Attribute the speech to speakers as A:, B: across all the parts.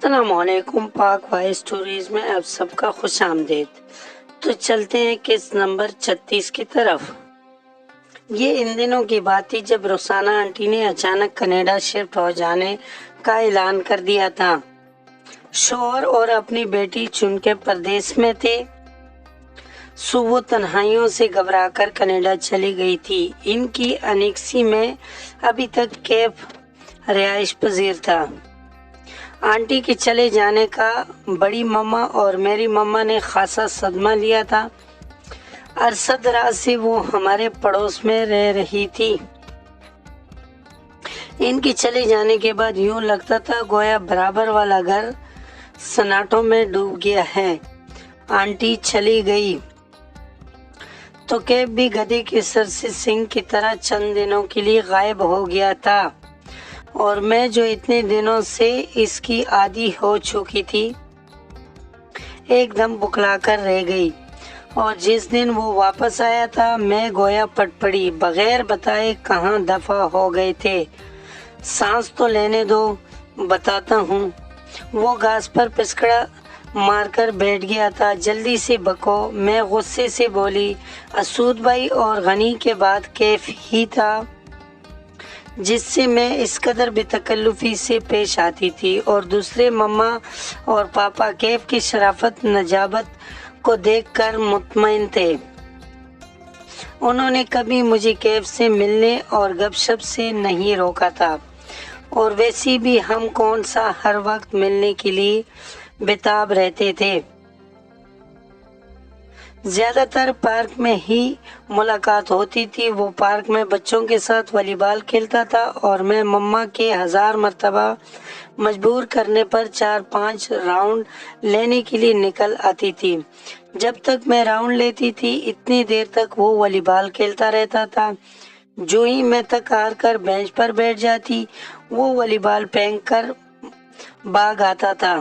A: السلام علیکم، پاک وائس اسٹوریز میں آپ سب کا خوش آمدید۔ تو چلتے ہیں قسط نمبر 36 کی طرف۔ یہ ان دنوں کی بات تھی جب رخسانہ آنٹی نے اچانک کینیڈا شفٹ ہو جانے کا اعلان کر دیا تھا۔ شوہر اور اپنی بیٹی چن کے پردیس میں تھے، سو وہ تنہائیوں سے گھبرا کر کینیڈا چلی گئی تھی۔ ان کی انیکسی میں ابھی تک کیف رہائش پذیر تھا۔ آنٹی کے چلے جانے کا بڑی مما اور میری مما نے خاصا صدمہ لیا تھا۔ عرصہ دراز سے وہ ہمارے پڑوس میں رہ رہی تھی۔ ان کے چلے جانے کے بعد یوں لگتا تھا گویا برابر والا گھر سناٹوں میں ڈوب گیا ہے۔ آنٹی چلی گئی تو کیف بھی گدھے کے سر سے سنگ کی طرح چند دنوں کے لیے غائب ہو گیا تھا، اور میں جو اتنے دنوں سے اس کی عادی ہو چکی تھی ایک دم بکلا کر رہ گئی، اور جس دن وہ واپس آیا تھا میں گویا پٹ پڑی، بغیر بتائے کہاں دفع ہو گئے تھے۔ سانس تو لینے دو، بتاتا ہوں۔ وہ گھاس پر پسکڑا مار کر بیٹھ گیا تھا۔ جلدی سے بکو، میں غصے سے بولی۔ اسود بھائی اور غنی کے بعد کیف ہی تھا جس سے میں اس قدر بے تکلفی سے پیش آتی تھی، اور دوسرے مما اور پاپا کیف کی شرافت نجابت کو دیکھ کر مطمئن تھے۔ انہوں نے کبھی مجھے کیف سے ملنے اور گپ شپ سے نہیں روکا تھا، اور ویسے بھی ہم کون سا ہر وقت ملنے کے لیے بےتاب رہتے تھے۔ زیادہ تر پارک میں ہی ملاقات ہوتی تھی۔ وہ پارک میں بچوں کے ساتھ والی بال کھیلتا تھا، اور میں مما کے 1000 مرتبہ مجبور کرنے پر 4-5 راؤنڈ لینے کے لیے نکل آتی تھی۔ جب تک میں راؤنڈ لیتی تھی اتنی دیر تک وہ والی بال کھیلتا رہتا تھا۔ جو ہی میں تک ہار کر بینچ پر بیٹھ جاتی وہ والی بال پھینک کر بھاگ آتا تھا۔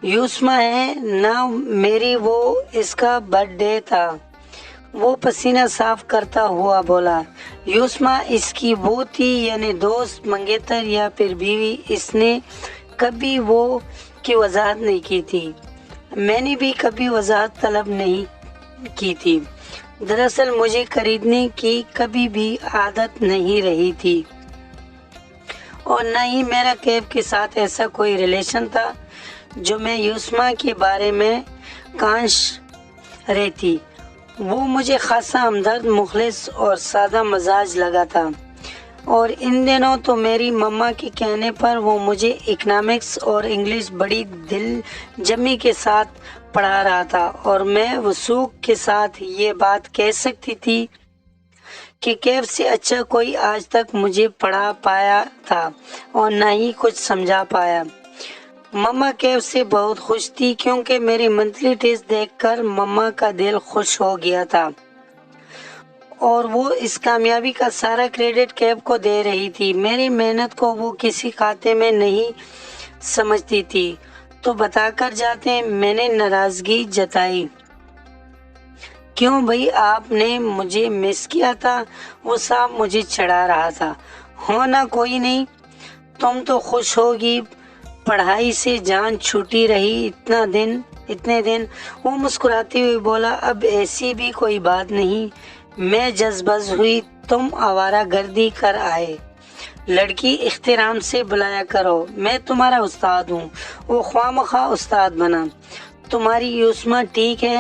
A: یوسما ہے نا میری، وہ اس کا برتھ ڈے تھا۔ وہ پسینہ صاف کرتا ہوا بولا۔ یوسما اس کی وہ تھی، یعنی دوست، منگیتر یا پھر بیوی۔ اس نے کبھی وہ کی وضاحت نہیں کی تھی، میں نے بھی کبھی وضاحت طلب نہیں کی تھی۔ دراصل مجھے خریدنے کی کبھی بھی عادت نہیں رہی تھی، اور نہ ہی میرا کیف کے ساتھ ایسا کوئی ریلیشن تھا جو میں یوسما کے بارے میں کانش رہتی۔ وہ مجھے خاصا ہمدرد، مخلص اور سادہ مزاج لگا تھا، اور ان دنوں تو میری مما کے کہنے پر وہ مجھے اکنامکس اور انگلش بڑی دل جمی کے ساتھ پڑھا رہا تھا، اور میں وثوق کے ساتھ یہ بات کہہ سکتی تھی کہ کیف سے اچھا کوئی آج تک مجھے پڑھا پایا تھا اور نہ ہی کچھ سمجھا پایا۔ مما کیف سے بہت خوش تھی، کیونکہ میری منتھلی ٹیسٹ دیکھ کر مما کا دل خوش ہو گیا تھا، اور وہ اس کامیابی کا سارا کریڈٹ کیف کو دے رہی تھی۔ میری محنت کو وہ کسی کھاتے میں نہیں سمجھتی تھی تو بتا کر جاتے۔ میں نے ناراضگی جتائی۔ کیوں بھائی، آپ نے مجھے مس کیا تھا؟ وہ صاحب مجھے چڑھا رہا تھا۔ ہونا کوئی نہیں، تم تو خوش ہوگی، پڑھائی سے جان چھوٹی رہی اتنے دن۔ وہ مسکراتے ہوئے بولا، اب ایسی بھی کوئی بات نہیں۔ میں جذبز ہوئی۔ تم آوارہ گردی کر آئے، لڑکی احترام سے بلایا کرو، میں تمہارا استاد ہوں۔ وہ خواہ استاد بنا۔ تمہاری یوسما ٹھیک ہے؟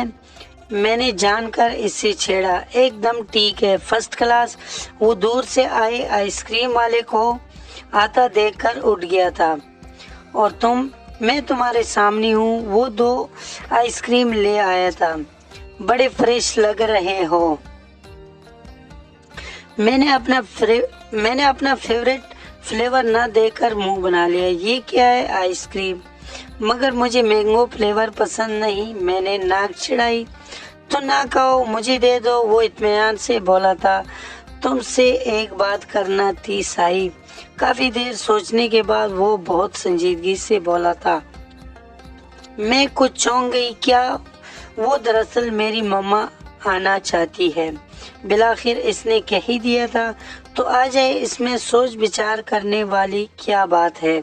A: میں نے جان کر اسے چھیڑا۔ ایک دم ٹھیک ہے، فرسٹ کلاس۔ وہ دور سے آئے آئس کریم والے کو آتا دیکھ کر اٹھ گیا تھا۔ اور تم؟ میں تمہارے سامنے ہوں۔ وہ 2 آئس کریم لے آیا تھا۔ بڑے فریش لگ رہے ہو۔ میں نے اپنا فیورٹ فلیور نہ دے کر منہ بنا لیا۔ یہ کیا ہے؟ Ice cream? مگر مجھے مینگو فلیور پسند نہیں۔ میں نے ناک چڑھائی۔ تو نہ کہو، مجھے دے دو۔ وہ اطمینان سے بولا تھا، تم سے ایک بات کرنا تھی صاحب۔ کافی دیر سوچنے کے بعد وہ بہت سنجیدگی سے بولا تھا۔ میں کچھ چونک گئی۔ کیا؟ وہ دراصل میری مما آنا چاہتی ہے۔ بالآخر اس نے کہہ ہی دیا تھا تو آ جائے، اس میں سوچ بچار کرنے والی کیا بات ہے۔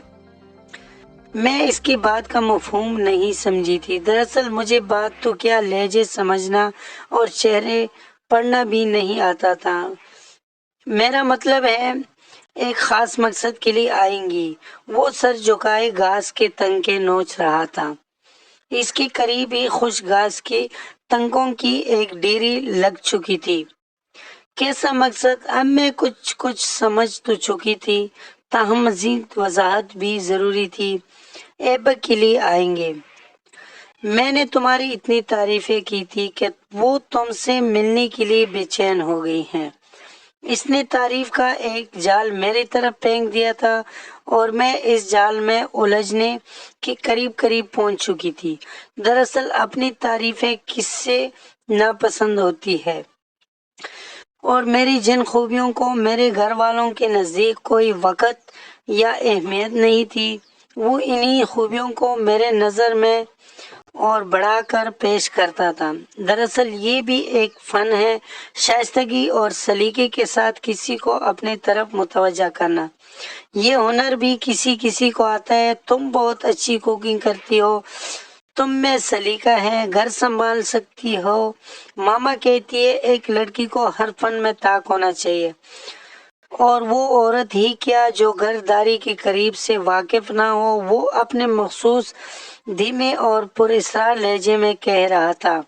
A: میں اس کی بات کا مفہوم نہیں سمجھی تھی۔ دراصل مجھے بات تو کیا لہجے سمجھنا اور چہرے پڑھنا بھی نہیں آتا تھا۔ میرا مطلب ہے ایک خاص مقصد کے لیے آئیں گی۔ وہ سر جھکائے گھاس کے تنکے نوچ رہا تھا۔ اس کے قریب ہی خشک گھاس کے تنکوں کی ایک ڈیری لگ چکی تھی۔ کیسا مقصد؟ اب میں کچھ سمجھ تو چکی تھی، تاہم مزید وضاحت بھی ضروری تھی۔ ایبک کے لیے آئیں گے۔ میں نے تمہاری اتنی تعریفیں کی تھی کہ وہ تم سے ملنے کے لیے بے چین ہو گئی ہیں۔ اس نے تعریف کا ایک جال میری طرف پھینک دیا تھا اور میں اس جال میں الجھنے کے قریب پہنچ چکی تھی۔ دراصل اپنی تعریفیں کس سے ناپسند ہوتی ہے، اور میری جن خوبیوں کو میرے گھر والوں کے نزدیک کوئی وقت یا اہمیت نہیں تھی، وہ انہی خوبیوں کو میرے نظر میں اور بڑھا کر پیش کرتا تھا۔ دراصل یہ بھی ایک فن ہے، شائستگی اور سلیقے کے ساتھ کسی کو اپنے طرف متوجہ کرنا۔ یہ ہنر بھی کسی کو آتا ہے۔ تم بہت اچھی کوکنگ کرتی ہو، تم میں سلیقہ ہے، گھر سنبھال سکتی ہو۔ ماما کہتی ہے ایک لڑکی کو ہر فن میں طاق ہونا چاہیے، اور وہ عورت ہی کیا جو گھرداری کے قریب سے واقف نہ ہو۔ وہ اپنے مخصوص دھیمے اور پراسرار لہجے میں کہہ رہا تھا،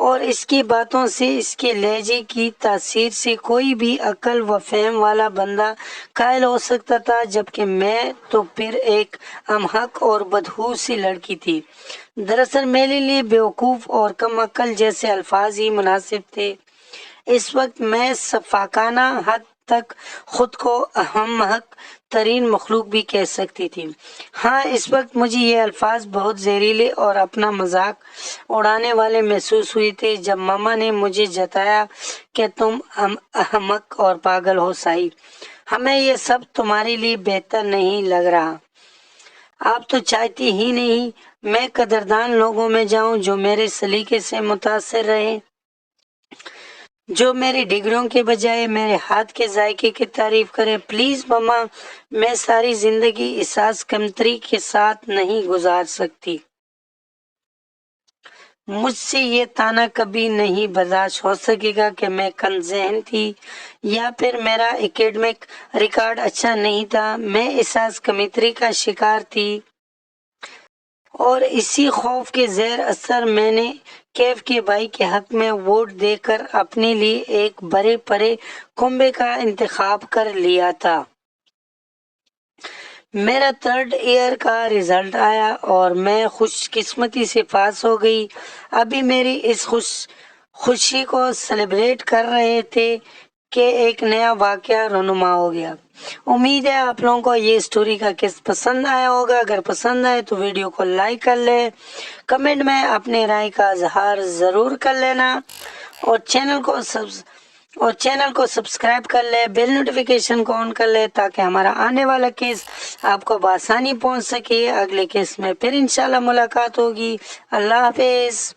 A: اور اس کی باتوں سے، اس کے لہجے کی تاثیر سے کوئی بھی عقل و فہم والا بندہ قائل ہو سکتا تھا، جبکہ میں تو پھر ایک احمق اور بدحوش سی لڑکی تھی۔ دراصل میرے لیے بیوقوف اور کم عقل جیسے الفاظ ہی مناسب تھے۔ اس وقت میں شفقانہ حد تک خود کو احمق ترین مخلوق بھی کہہ سکتی تھی۔ ہاں، اس وقت مجھے یہ الفاظ بہت زہریلے اور اپنا مذاق اڑانے والے محسوس ہوئے تھے۔ جب ماما نے مجھے جتایا کہ تم احمق اور پاگل ہو سائی، ہمیں یہ سب تمہارے لیے بہتر نہیں لگ رہا؟ آپ تو چاہتی ہی نہیں میں قدردان لوگوں میں جاؤں جو میرے سلیقے سے متاثر رہے، جو میری ڈگریوں کے بجائے میرے ہاتھ کے ذائقے کی تعریف کریں۔ پلیز ماما، میں ساری زندگی احساس کمتری کے ساتھ نہیں گزار سکتی۔ مجھ سے یہ طعنہ کبھی نہیں برداشت ہو سکے گا کہ میں کم ذہن تھی یا پھر میرا اکیڈمک ریکارڈ اچھا نہیں تھا۔ میں احساس کمتری کا شکار تھی، اور اسی خوف کے زیر اثر میں نے کیف کے بھائی کے حق میں ووٹ دے کر اپنے لیے ایک بڑے پرے کنبے کا انتخاب کر لیا تھا۔ میرا 3rd ایئر کا رزلٹ آیا اور میں خوش قسمتی سے پاس ہو گئی۔ ابھی میری اس خوشی کو سیلیبریٹ کر رہے تھے کہ ایک نیا واقعہ رونما ہو گیا۔ امید ہے آپ لوگوں کو یہ اسٹوری کا قصہ پسند آیا ہوگا۔ اگر پسند آئے تو ویڈیو کو لائک کر لیں، کمنٹ میں اپنے رائے کا اظہار ضرور کر لینا، اور چینل کو سبسکرائب کر لیں، بیل نوٹیفیکیشن کو آن کر لیں تاکہ ہمارا آنے والا کیس آپ کو بآسانی پہنچ سکے۔ اگلے کیس میں پھر انشاءاللہ ملاقات ہوگی۔ اللہ حافظ۔